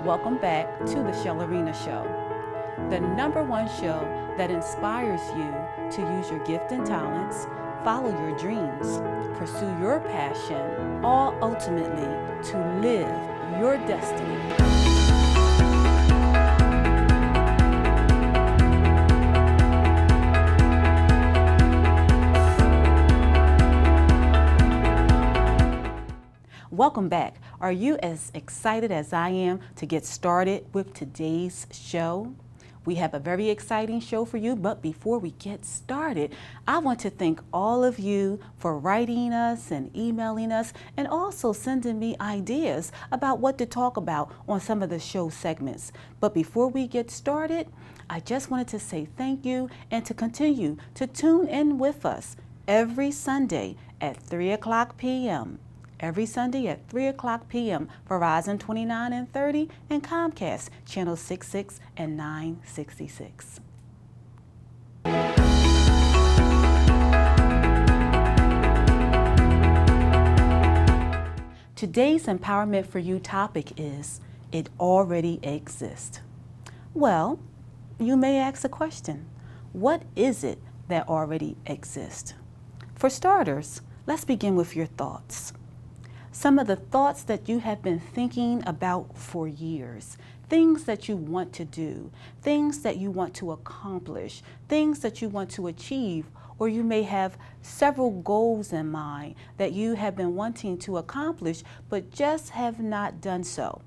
Welcome back to the Chellerina Show, the #1 show that inspires you to use your gift and talents, follow your dreams, pursue your passion, all ultimately to live your destiny. Welcome back. Are you as excited as I am to get started with today's show? We have a very exciting show for you, but before we get started, I want to thank all of you for writing us and emailing us and also sending me ideas about what to talk about on some of the show segments. But before we get started, I just wanted to say thank you and to continue to tune in with us every Sunday at 3 o'clock p.m. Every Sunday at 3 o'clock p.m., Verizon 29 and 30 and Comcast channel 66 and 966. Today's Empowerment for You topic is, it already exists. Well, you may ask a question. What is it that already exists? For starters, let's begin with your thoughts. Some of the thoughts that you have been thinking about for years, things that you want to do, things that you want to accomplish, things that you want to achieve, or you may have several goals in mind that you have been wanting to accomplish but just have not done so.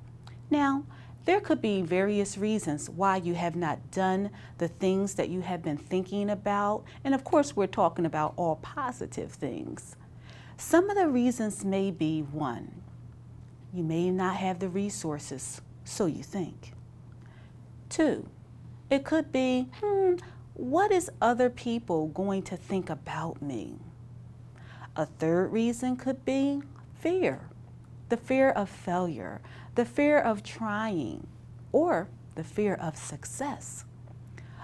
Now, there could be various reasons why you have not done the things that you have been thinking about, and of course we're talking about all positive things. Some of the reasons may be, 1, you may not have the resources, so you think. 2, it could be, what is other people going to think about me? A third reason could be fear, the fear of failure, the fear of trying, or the fear of success.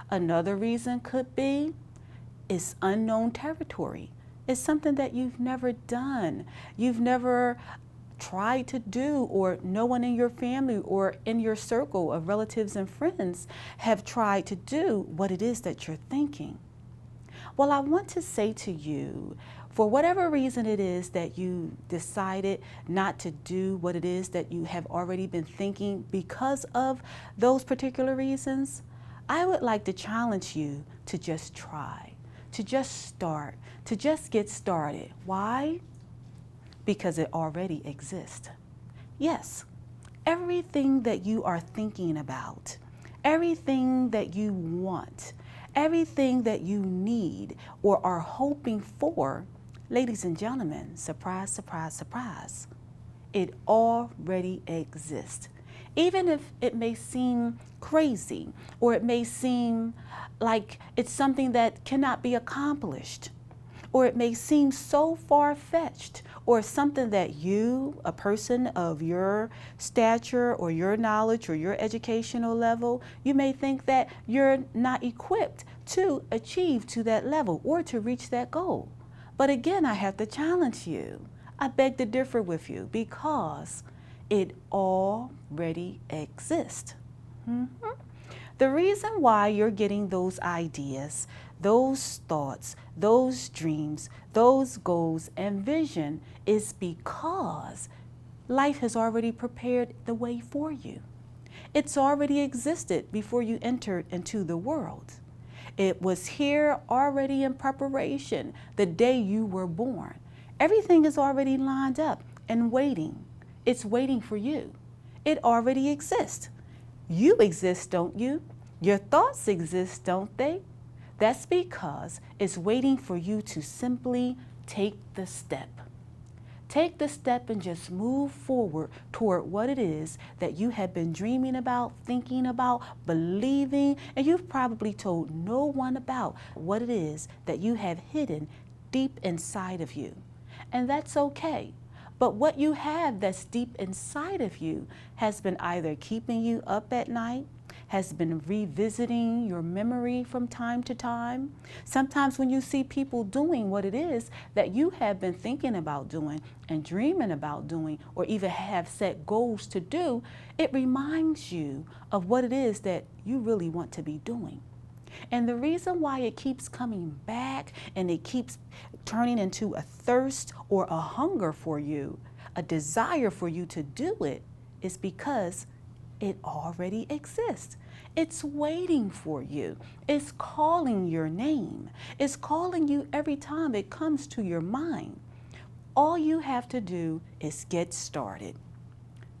Another reason could be, it's unknown territory. It's something that you've never done, you've never tried to do, or no one in your family or in your circle of relatives and friends have tried to do what it is that you're thinking. Well, I want to say to you, for whatever reason it is that you decided not to do what it is that you have already been thinking because of those particular reasons, I would like to challenge you to just try, to just start, to just get started. Why? Because it already exists. Yes, everything that you are thinking about, everything that you want, everything that you need or are hoping for, ladies and gentlemen, surprise, surprise, surprise, it already exists. Even if it may seem crazy or it may seem like it's something that cannot be accomplished, or it may seem so far-fetched, or something that you, a person of your stature or your knowledge or your educational level, you may think that you're not equipped to achieve to that level or to reach that goal. But again, I have to challenge you. I beg to differ with you because it already exists. The reason why you're getting those ideas, those thoughts, those dreams, those goals and vision is because life has already prepared the way for you. It's already existed before you entered into the world. It was here already in preparation the day you were born. Everything is already lined up and waiting. It's waiting for you. It already exists. You exist, don't you? Your thoughts exist, don't they? That's because it's waiting for you to simply take the step. Take the step and just move forward toward what it is that you have been dreaming about, thinking about, believing, and you've probably told no one about what it is that you have hidden deep inside of you. And that's okay. But what you have that's deep inside of you has been either keeping you up at night, has been revisiting your memory from time to time? Sometimes when you see people doing what it is that you have been thinking about doing and dreaming about doing, or even have set goals to do, it reminds you of what it is that you really want to be doing. And the reason why it keeps coming back and it keeps turning into a thirst or a hunger for you, a desire for you to do it, is because it already exists. It's waiting for you. It's calling your name. It's calling you every time it comes to your mind. All you have to do is get started.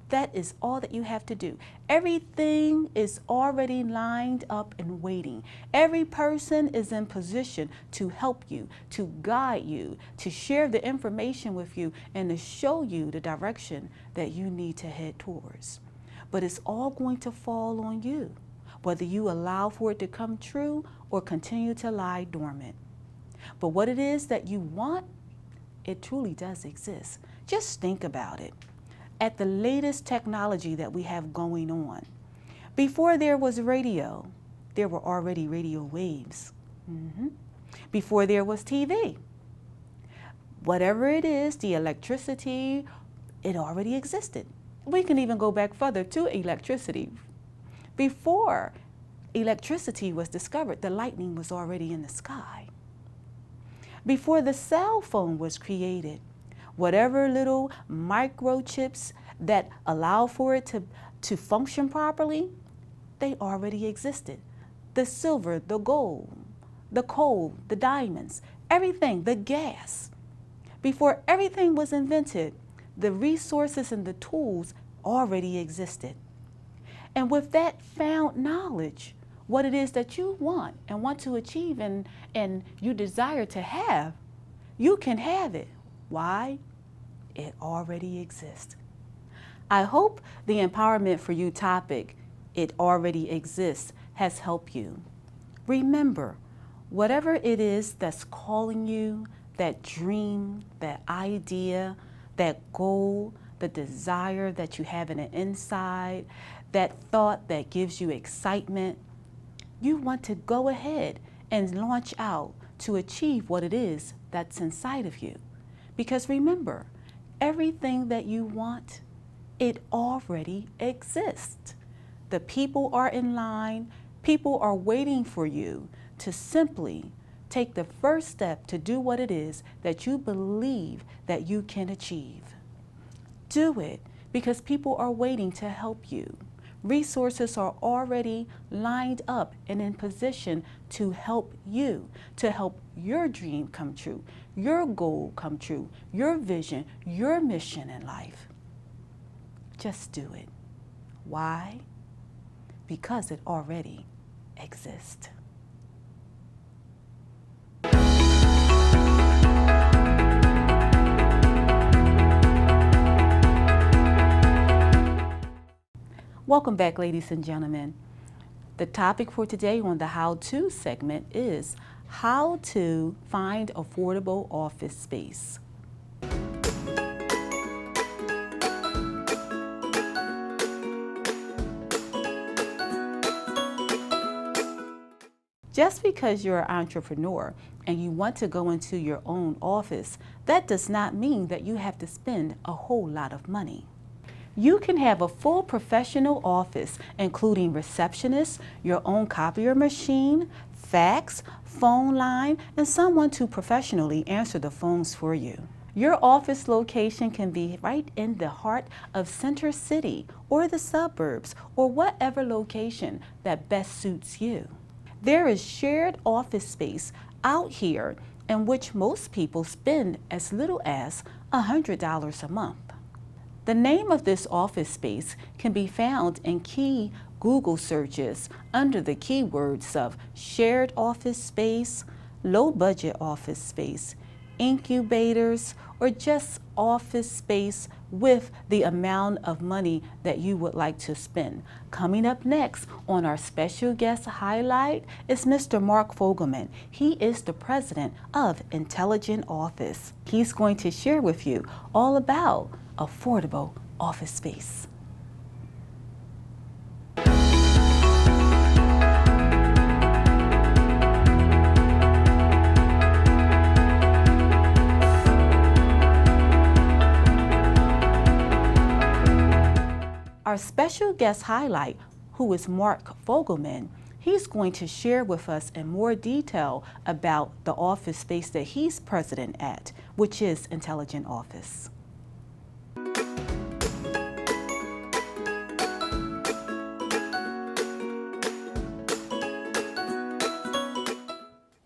That is all that you have to do. Everything is already lined up and waiting. Every person is in position to help you, to guide you, to share the information with you, and to show you the direction that you need to head towards. But it's all going to fall on you, whether you allow for it to come true or continue to lie dormant. But what it is that you want, it truly does exist. Just think about it. At the latest technology that we have going on, before there was radio, there were already radio waves. Before there was TV, whatever it is, the electricity, it already existed. We can even go back further to electricity. Before electricity was discovered, the lightning was already in the sky. Before the cell phone was created, whatever little microchips that allow for it to function properly, they already existed. The silver, the gold, the coal, the diamonds, everything, the gas. Before everything was invented, the resources and the tools already existed. And with that found knowledge, what it is that you want and want to achieve and you desire to have, you can have it. Why? It already exists. I hope the Empowerment for You topic, it already exists, has helped you. Remember, whatever it is that's calling you, that dream, that idea, that goal, the desire that you have in the inside, that thought that gives you excitement, you want to go ahead and launch out to achieve what it is that's inside of you. Because remember, everything that you want, it already exists. The people are in line, people are waiting for you to simply take the first step to do what it is that you believe that you can achieve. Do it, because people are waiting to help you. Resources are already lined up and in position to help you, to help your dream come true, your goal come true, your vision, your mission in life. Just do it. Why? Because it already exists. Welcome back, ladies and gentlemen. The topic for today on the how-to segment is how to find affordable office space. Just because you're an entrepreneur and you want to go into your own office, that does not mean that you have to spend a whole lot of money. You can have a full professional office, including receptionists, your own copier machine, fax, phone line, and someone to professionally answer the phones for you. Your office location can be right in the heart of Center City or the suburbs or whatever location that best suits you. There is shared office space out here in which most people spend as little as $100 a month. The name of this office space can be found in key Google searches under the keywords of shared office space, low budget office space, incubators, or just office space with the amount of money that you would like to spend. Coming up next on our special guest highlight is Mr. Mark Fogelman. He is the president of Intelligent Office. He's going to share with you all about affordable office space. special guest highlight, who is Mark Fogelman. He's going to share with us in more detail about the office space that he's president at, which is Intelligent Office.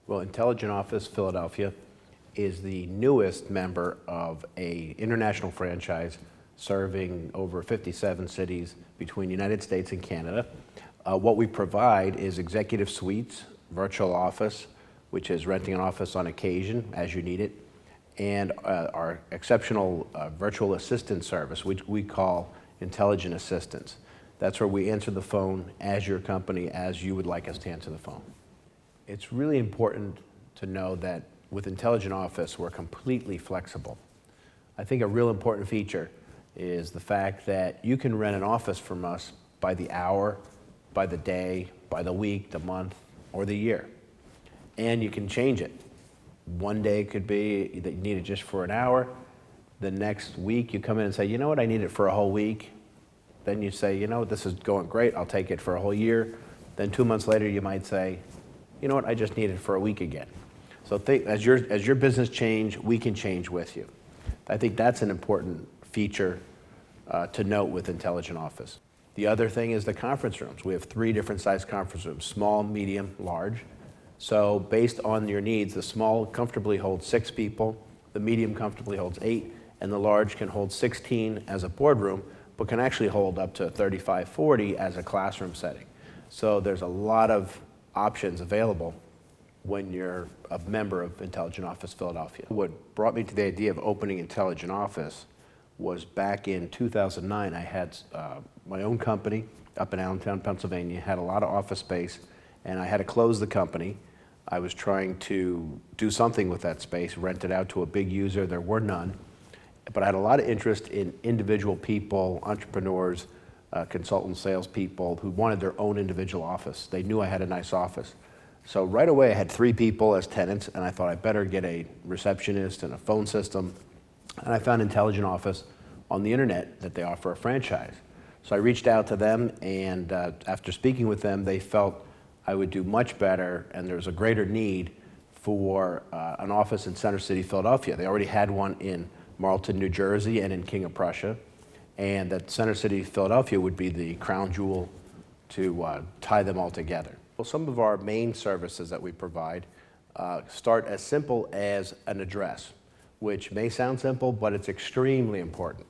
Well, Intelligent Office Philadelphia is the newest member of an international franchise serving over 57 cities between the United States and Canada. What we provide is executive suites, virtual office, which is renting an office on occasion as you need it, and our exceptional virtual assistant service, which we call Intelligent Assistants. That's where we answer the phone as your company, as you would like us to answer the phone. It's really important to know that with Intelligent Office, we're completely flexible. I think a real important feature is the fact that you can rent an office from us by the hour, by the day, by the week, the month, or the year. And you can change it. One day it could be that you need it just for an hour. The next week you come in and say, you know what, I need it for a whole week. Then you say, you know what, this is going great, I'll take it for a whole year. Then 2 months later you might say, you know what, I just need it for a week again. So as your business change, we can change with you. I think that's an important feature to note with Intelligent Office. The other thing is the conference rooms. We have 3 different size conference rooms, small, medium, large. So based on your needs, the small comfortably holds 6 people, the medium comfortably holds 8, and the large can hold 16 as a boardroom, but can actually hold up to 35, 40 as a classroom setting. So there's a lot of options available when you're a member of Intelligent Office Philadelphia. What brought me to the idea of opening Intelligent Office was back in 2009. I had my own company up in Allentown, Pennsylvania, had a lot of office space, and I had to close the company. I was trying to do something with that space, rent it out to a big user. There were none, but I had a lot of interest in individual people, entrepreneurs, consultants, salespeople who wanted their own individual office. They knew I had a nice office. So right away I had 3 people as tenants, and I thought I better get a receptionist and a phone system. And I found Intelligent Office on the internet that they offer a franchise. So I reached out to them, and after speaking with them, they felt I would do much better, and there was a greater need for an office in Center City, Philadelphia. They already had one in Marlton, New Jersey, and in King of Prussia, and that Center City, Philadelphia would be the crown jewel to tie them all together. Well, some of our main services that we provide start as simple as an address, which may sound simple, but it's extremely important.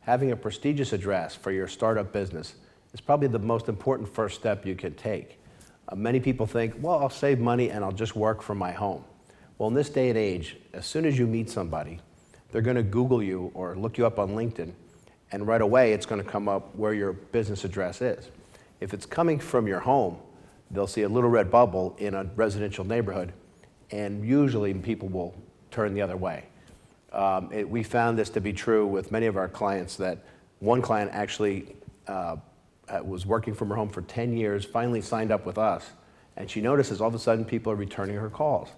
Having a prestigious address for your startup business is probably the most important first step you can take. Many people think, well, I'll save money and I'll just work from my home. Well, in this day and age, as soon as you meet somebody, they're going to Google you or look you up on LinkedIn, and right away it's going to come up where your business address is. If it's coming from your home, they'll see a little red bubble in a residential neighborhood, and usually people will turn the other way. We found this to be true with many of our clients, that one client actually was working from her home for 10 years, finally signed up with us, and she notices all of a sudden people are returning her calls.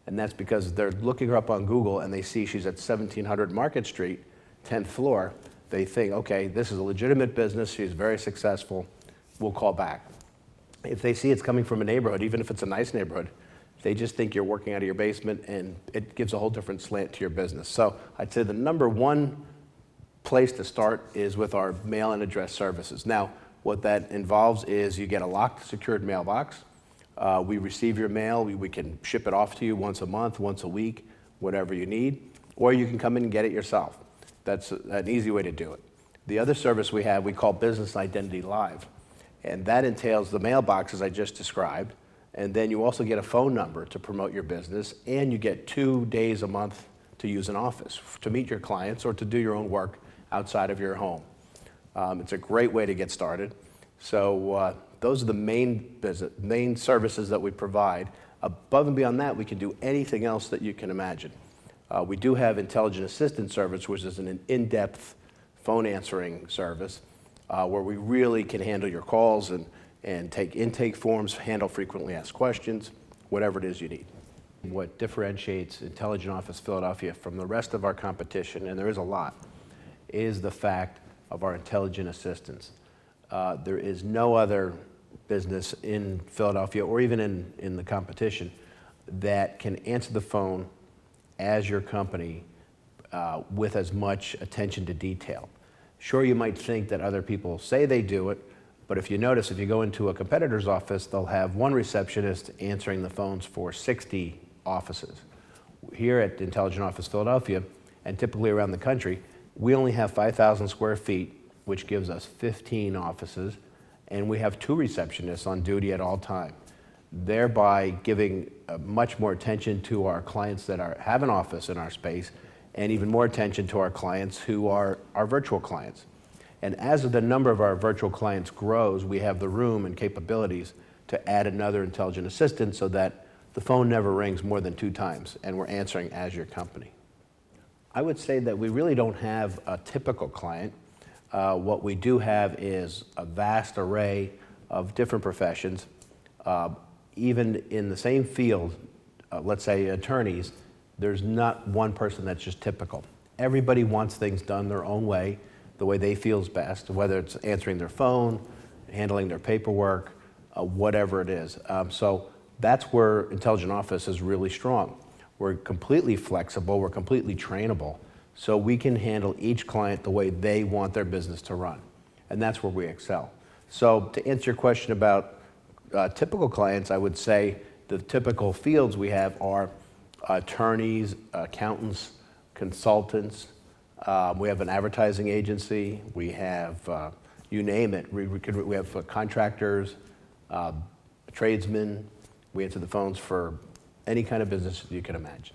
And that's because they're looking her up on Google and they see she's at 1700 Market Street, 10th floor. They think, okay, this is a legitimate business, she's very successful, we'll call back. If they see it's coming from a neighborhood, even if it's a nice neighborhood, they just think you're working out of your basement, and it gives a whole different slant to your business. So I'd say the number one place to start is with our mail and address services. Now, what that involves is you get a locked, secured mailbox. We receive your mail. We can ship it off to you once a month, once a week, whatever you need, or you can come in and get it yourself. That's an easy way to do it. The other service we have, we call Business Identity Live, and that entails the mailboxes I just described, and then you also get a phone number to promote your business, and you get 2 days a month to use an office to meet your clients or to do your own work outside of your home. It's a great way to get started. So those are the main services that we provide. Above and beyond that, we can do anything else that you can imagine. We do have Intelligent Assistant service, which is an in-depth phone answering service where we really can handle your calls and take intake forms, handle frequently asked questions, whatever it is you need. What differentiates Intelligent Office Philadelphia from the rest of our competition, and there is a lot, is the fact of our intelligent assistants. There is no other business in Philadelphia or even in the competition that can answer the phone as your company with as much attention to detail. Sure, you might think that other people say they do it, but if you notice, if you go into a competitor's office, they'll have one receptionist answering the phones for 60 offices. Here at Intelligent Office Philadelphia, and typically around the country, we only have 5,000 square feet, which gives us 15 offices, and we have 2 receptionists on duty at all time, thereby giving much more attention to our clients that have an office in our space, and even more attention to our clients who are our virtual clients. And as the number of our virtual clients grows, we have the room and capabilities to add another intelligent assistant so that the phone never rings more than 2 times and we're answering as your company. I would say that we really don't have a typical client. What we do have is a vast array of different professions. Even in the same field, let's say attorneys, there's not one person that's just typical. Everybody wants things done their own way, the way they feel is best, whether it's answering their phone, handling their paperwork, whatever it is. So that's where Intelligent Office is really strong. We're completely flexible, we're completely trainable, so we can handle each client the way they want their business to run. And that's where we excel. So to answer your question about typical clients, I would say the typical fields we have are attorneys, accountants, consultants. We have an advertising agency. We have, you name it. We have contractors, tradesmen. We answer the phones for any kind of business you can imagine.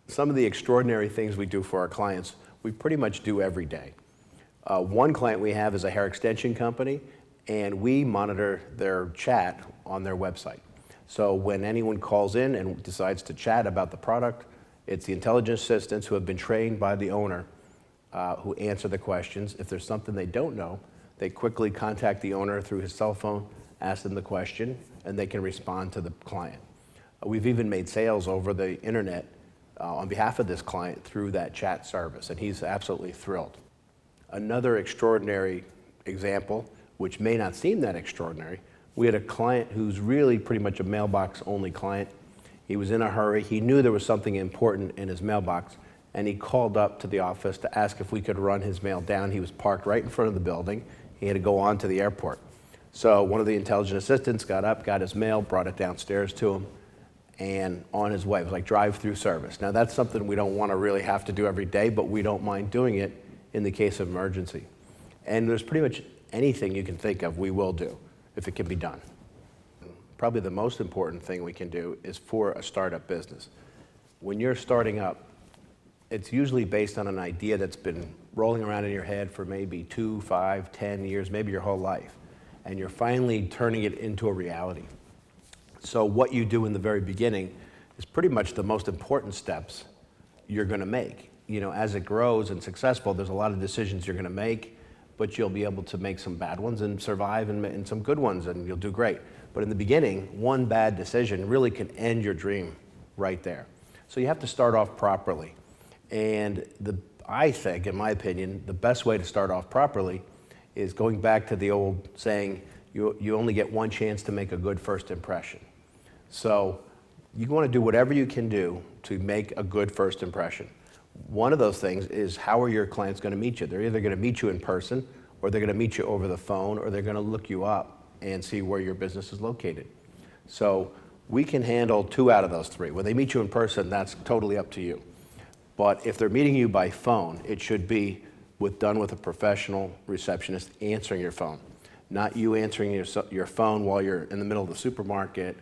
Some of the extraordinary things we do for our clients, we pretty much do every day. One client we have is a hair extension company, and we monitor their chat on their website. So when anyone calls in and decides to chat about the product, it's the intelligent assistants who have been trained by the owner who answer the questions. If there's something they don't know, they quickly contact the owner through his cell phone, ask them the question, and they can respond to the client. We've even made sales over the internet on behalf of this client through that chat service, and he's absolutely thrilled. Another extraordinary example, which may not seem that extraordinary, we had a client who's really pretty much a mailbox-only client. He was in a hurry. He knew there was something important in his mailbox, and he called up to the office to ask if we could run his mail down. He was parked right in front of the building. He had to go on to the airport. So one of the intelligent assistants got up, got his mail, brought it downstairs to him, and on his way. It was like drive-through service. Now that's something we don't want to really have to do every day, but we don't mind doing it in the case of emergency. And there's pretty much anything you can think of we will do if it can be done. Probably the most important thing we can do is for a startup business. When you're starting up, it's usually based on an idea that's been rolling around in your head for maybe 2, 5, 10 years, maybe your whole life, and you're finally turning it into a reality. So what you do in the very beginning is pretty much the most important steps you're going to make. You know, as it grows and successful, there's a lot of decisions you're going to make, but you'll be able to make some bad ones and survive and some good ones, and you'll do great. But in the beginning, one bad decision really can end your dream right there. So you have to start off properly. And I think, in my opinion, the best way to start off properly is going back to the old saying, you only get one chance to make a good first impression. So you want to do whatever you can do to make a good first impression. One of those things is, how are your clients going to meet you? They're either going to meet you in person, or they're going to meet you over the phone, or they're going to look you up and see where your business is located. So we can handle 2 out of those 3. When they meet you in person, that's totally up to you. But if they're meeting you by phone, it should be done with a professional receptionist answering your phone, not you answering your phone while you're in the middle of the supermarket,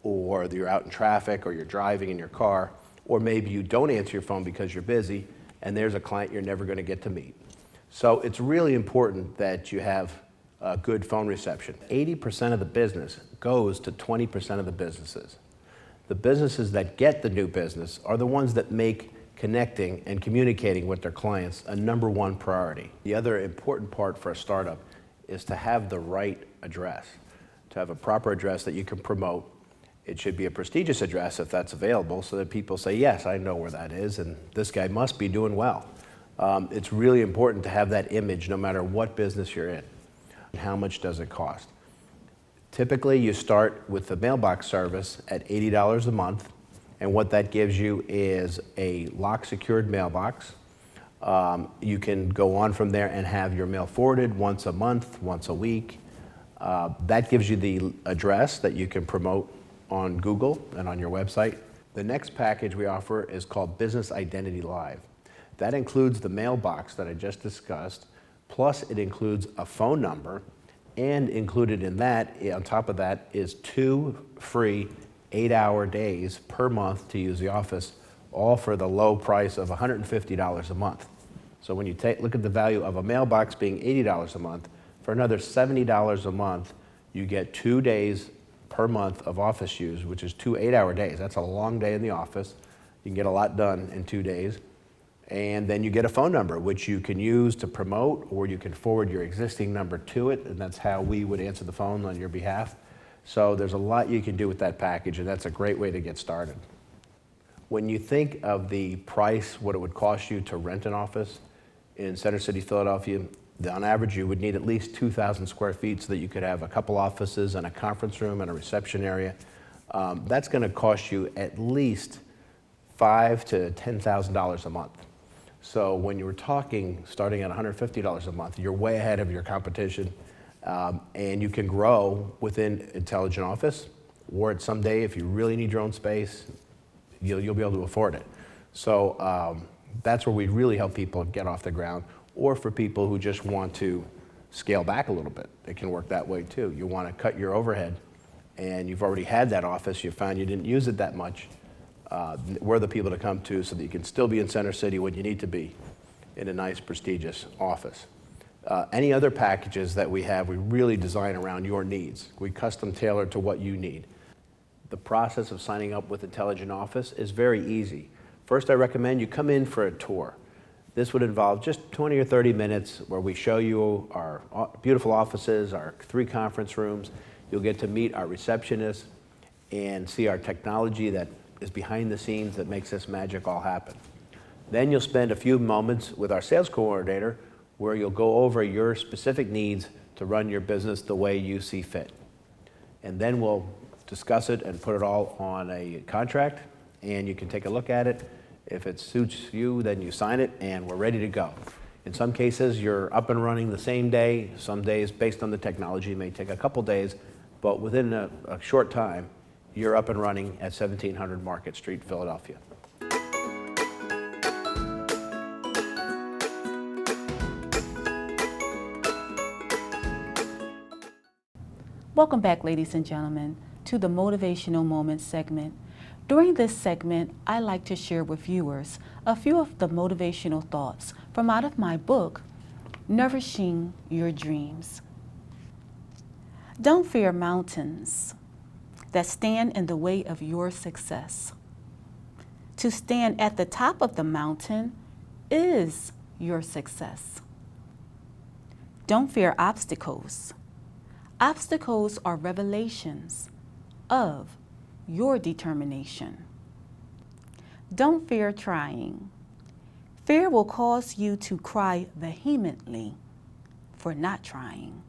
or you're out in traffic, or you're driving in your car, or maybe you don't answer your phone because you're busy, and there's a client you're never going to get to meet. So it's really important that you have a good phone reception. 80% of the business goes to 20% of the businesses. The businesses that get the new business are the ones that make connecting and communicating with their clients a #1 priority. The other important part for a startup is to have the right address, to have a proper address that you can promote. It should be a prestigious address if that's available, so that people say, yes, I know where that is, and this guy must be doing well. It's really important to have that image no matter what business you're in. How much does it cost? Typically, you start with the mailbox service at $80 a month, and what that gives you is a lock-secured mailbox. You can go on from there and have your mail forwarded once a month, once a week. That gives you the address that you can promote on Google and on your website. The next package we offer is called Business Identity Live. That includes the mailbox that I just discussed, plus it includes a phone number, and included in that, on top of that, is 2 free 8-hour days per month to use the office, all for the low price of $150 a month. So when you look at the value of a mailbox being $80 a month, for another $70 a month, you get 2 days per month of office use, which is 2 8-hour days. That's a long day in the office. You can get a lot done in 2 days. And then you get a phone number, which you can use to promote, or you can forward your existing number to it, and that's how we would answer the phone on your behalf. So there's a lot you can do with that package, and that's a great way to get started. When you think of the price, what it would cost you to rent an office in Center City, Philadelphia, on average you would need at least 2,000 square feet so that you could have a couple offices and a conference room and a reception area. That's going to cost you at least $5,000 to $10,000 a month. So when you were talking, starting at $150 a month, you're way ahead of your competition, and you can grow within Intelligent Office, or someday if you really need your own space, you'll be able to afford it. So that's where we really help people get off the ground, or for people who just want to scale back a little bit. It can work that way too. You want to cut your overhead, and you've already had that office, you found you didn't use it that much. We're the people to come to so that you can still be in Center City when you need to be in a nice, prestigious office. Any other packages that we have, we really design around your needs. We custom tailor to what you need. The process of signing up with Intelligent Office is very easy. First, I recommend you come in for a tour. This would involve just 20 or 30 minutes where we show you our beautiful offices, our 3 conference rooms. You'll get to meet our receptionists and see our technology that is behind the scenes that makes this magic all happen. Then you'll spend a few moments with our sales coordinator where you'll go over your specific needs to run your business the way you see fit. And then we'll discuss it and put it all on a contract, and you can take a look at it. If it suits you, then you sign it, and we're ready to go. In some cases, you're up and running the same day. Some days, based on the technology, it may take a couple days, but within a short time, you're up and running at 1700 Market Street, Philadelphia. Welcome back, ladies and gentlemen, to the Motivational Moments segment. During this segment, I like to share with viewers a few of the motivational thoughts from out of my book, Nourishing Your Dreams. Don't fear mountains that stand in the way of your success. To stand at the top of the mountain is your success. Don't fear obstacles. Obstacles are revelations of your determination. Don't fear trying. Fear will cause you to cry vehemently for not trying.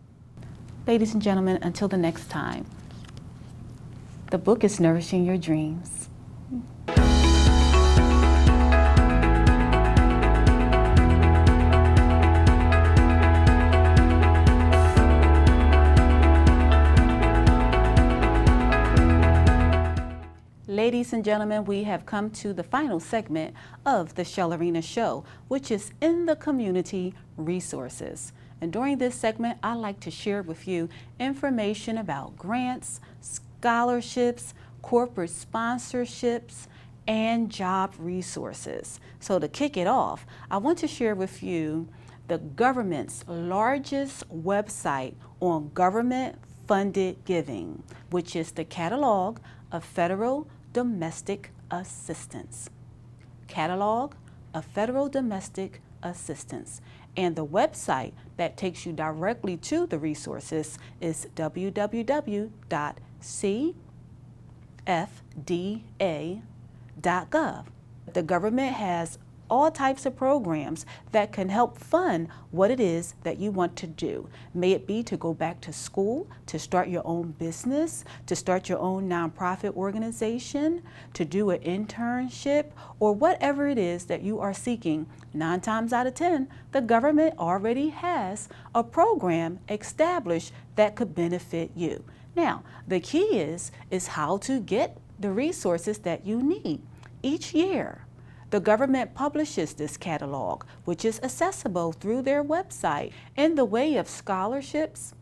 Ladies and gentlemen, until the next time, the book is Nourishing Your Dreams. Ladies and gentlemen, we have come to the final segment of the Chellerina Show, which is In the Community Resources. And during this segment, I like to share with you information about grants, scholarships, corporate sponsorships, and job resources. So to kick it off, I want to share with you the government's largest website on government-funded giving, which is the Catalog of Federal Domestic Assistance. Catalog of Federal Domestic Assistance. And the website that takes you directly to the resources is www.cfda.gov. The government has all types of programs that can help fund what it is that you want to do. May it be to go back to school, to start your own business, to start your own nonprofit organization, to do an internship, or whatever it is that you are seeking. 9 times out of 10, the government already has a program established that could benefit you. Now, the key is how to get the resources that you need. Each year, the government publishes this catalog, which is accessible through their website. In the way of scholarships,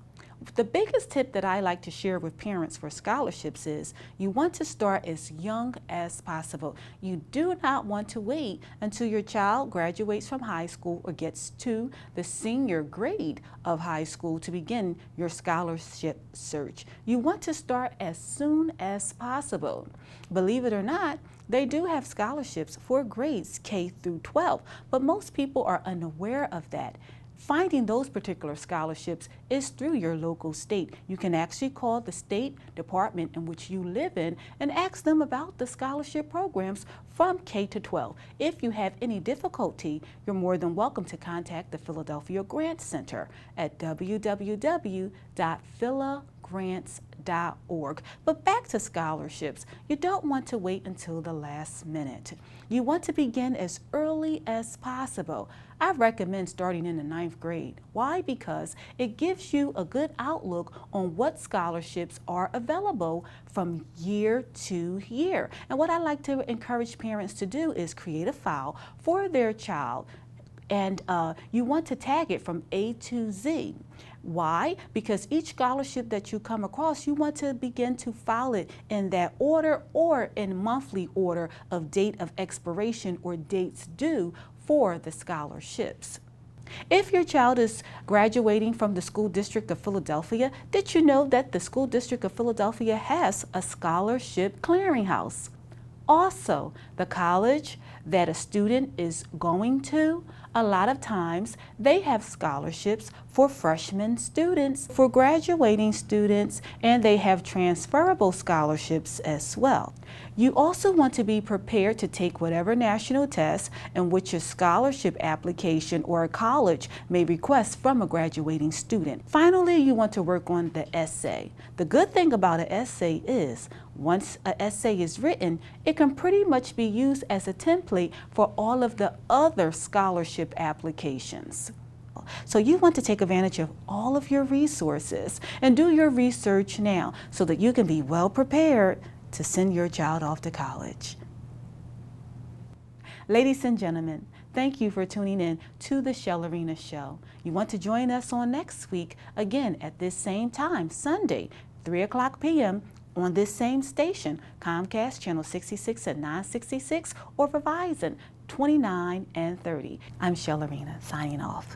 the biggest tip that I like to share with parents for scholarships is you want to start as young as possible. You do not want to wait until your child graduates from high school or gets to the senior grade of high school to begin your scholarship search. You want to start as soon as possible. Believe it or not, they do have scholarships for grades K through 12, but most people are unaware of that. Finding those particular scholarships is through your local state. You can actually call the state department in which you live in and ask them about the scholarship programs from K to 12. If you have any difficulty, you're more than welcome to contact the Philadelphia Grant Center at www.philagrants.org. But back to scholarships, you don't want to wait until the last minute. You want to begin as early as possible. I recommend starting in the 9th grade. Why? Because it gives you a good outlook on what scholarships are available from year to year. And what I like to encourage parents to do is create a file for their child, and you want to tag it from A to Z. Why? Because each scholarship that you come across, you want to begin to file it in that order or in monthly order of date of expiration or dates due for the scholarships. If your child is graduating from the School District of Philadelphia, did you know that the School District of Philadelphia has a scholarship clearinghouse? Also, the college that a student is going to, a lot of times they have scholarships for freshman students, for graduating students, and they have transferable scholarships as well. You also want to be prepared to take whatever national test in which your scholarship application or a college may request from a graduating student. Finally, you want to work on the essay. The good thing about an essay is once an essay is written, it can pretty much be used as a template for all of the other scholarship applications. So you want to take advantage of all of your resources and do your research now so that you can be well prepared to send your child off to college. Ladies and gentlemen, thank you for tuning in to the Chellerina Show. You want to join us on next week, again at this same time, Sunday, 3:00 p.m. on this same station, Comcast channel 66 and 966, or Verizon 29 and 30. I'm Chellerina, signing off.